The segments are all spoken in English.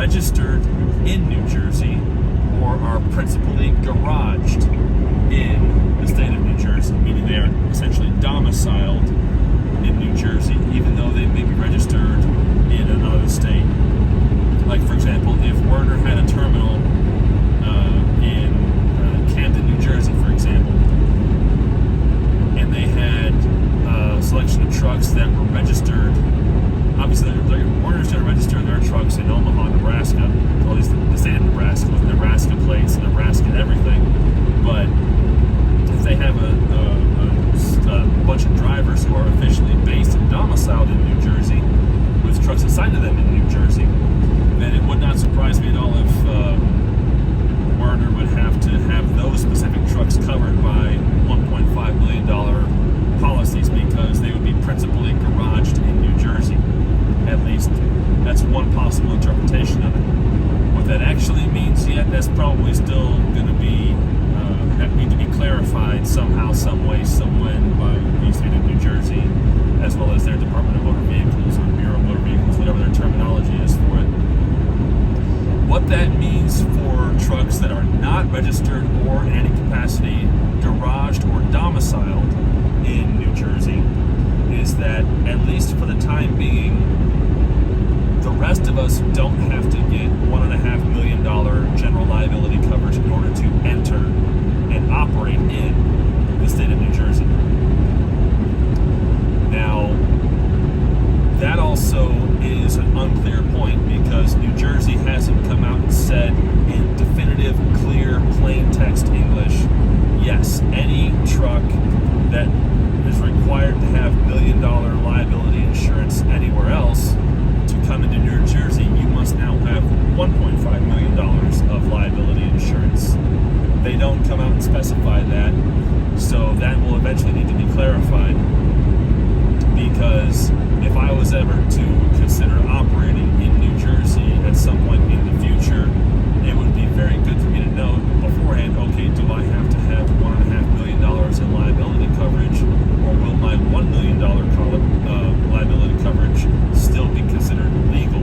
registered in New Jersey or are principally garaged in the state of New Jersey, meaning they are essentially domiciled in New Jersey, even though they may be registered in another state. Like, for example, if Werner had a terminal in Camden, New Jersey, for example, and they had a selection of trucks that were registered, obviously Werner's going to register their trucks in Omaha, Nebraska, or at least the state of Nebraska, with Nebraska plates, Nebraska and everything. But if they have a bunch of drivers who are officially based and domiciled in New Jersey, with trucks assigned to them in New Jersey, then it would not surprise me at all if Werner would have to have those specific trucks covered by $1.5 million policies, because they would be principally garaged in New Jersey. At least that's one possible interpretation of it. What that actually means yet, that's probably still going to be need to be clarified somehow, some way, some when by the state of New Jersey, as well as their Department of Motor Vehicles or Bureau of Motor Vehicles, whatever their terminology is for it. What that means for trucks that are not registered or in any capacity garaged or domiciled in New Jersey is that, at least for the time being, the rest of us don't have to get $1.5 million general liability coverage in order to enter and operate in the state of New Jersey. Now, that also is an unclear point, because New Jersey hasn't come out and said in definitive, clear, plain text English, yes, any truck that is required to have $1 million liability insurance anywhere else to come into New Jersey, you must now have $1.5 million of liability insurance. They don't come out and specify that, so that will eventually need to be clarified, because if I was ever to consider operating in New Jersey at some point in the future, it would be very good for me to know beforehand, okay, do I have to have $1.5 million in liability coverage, or will my $1 million liability coverage still be considered legal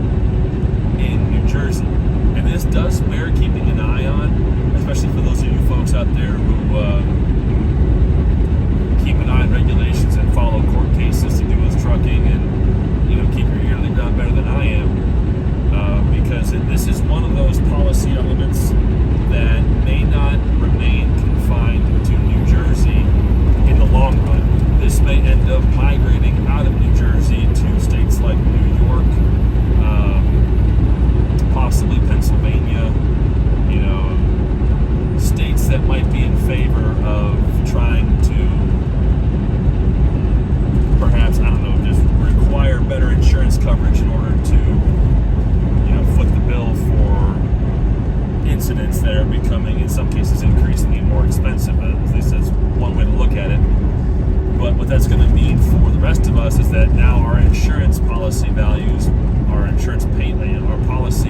in New Jersey? And this does bear keeping an eye on, especially for those of you folks out there who keep an eye on regulations and follow court cases to do with trucking, and keep your ear to the ground better than I am, because this is one of those policy elements that may not remain confined to New Jersey in the long run. This may end up migrating out of New Jersey to states like New York, possibly Pennsylvania, states that might be in favor of trying to perhaps, just require better insurance coverage in order to, foot the bill for incidents that are becoming, in some cases, increasingly more expensive. At least that's one way to look at it. But what that's going to mean for the rest of us is that now our insurance policy values, our insurance payment, our policy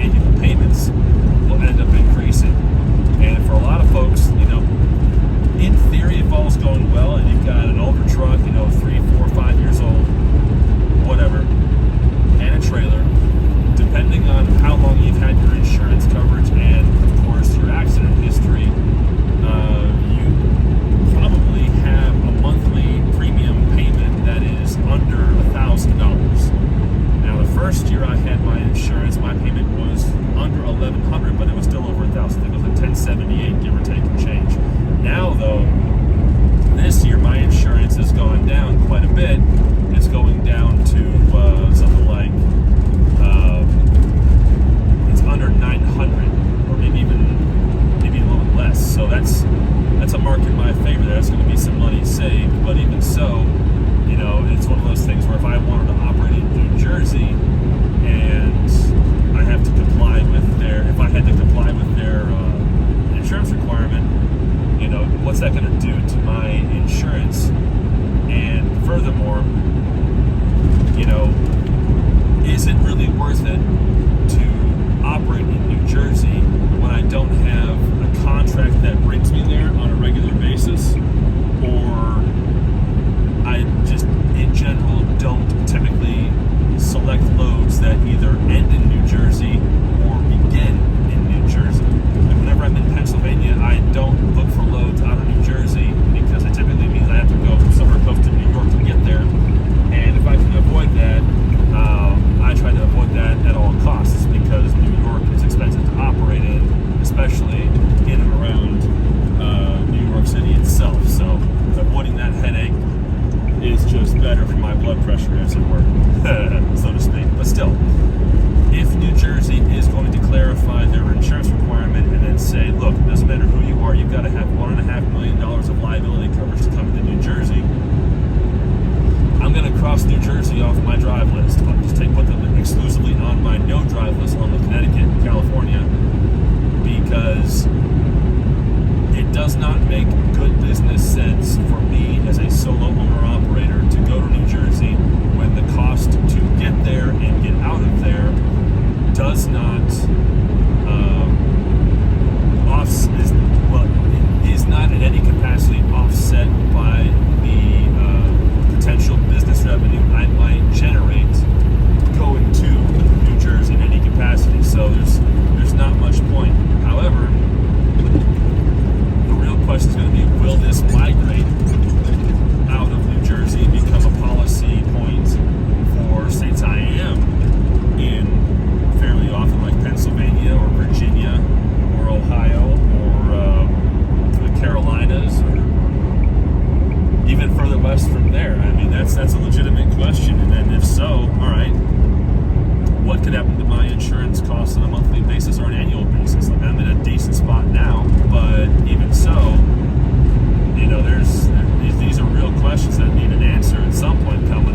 annual payments will end up increasing. And for a lot of folks, in theory, if all's going well and you've got an older truck, 3, 4, 5 years old, whatever, and a trailer, depending on how long you've had your insurance coverage and, of course, your accident history, you probably have a monthly premium payment that is under $1,000. Now, the first year I had my insurance, my payment was under $1,100, but it was still over $1,000. I think it was like $1,078, give or take and change. Now, though, this year my insurance has gone down quite a bit. It's going down to something like it's under $900, or maybe a little bit less. So that's a mark in my favor. That's going to be some money saved. But even so, it's one of those things where if I wanted to operate in New Jersey and I have to comply with if I had to comply with their insurance requirement, what's that going to do to my insurance? And furthermore, is it really worth it to operate in New Jersey when I don't have a contract that brings me there on a regular basis, or I just, in general, don't typically select loads that either end in New Jersey these are real questions that need an answer at some point coming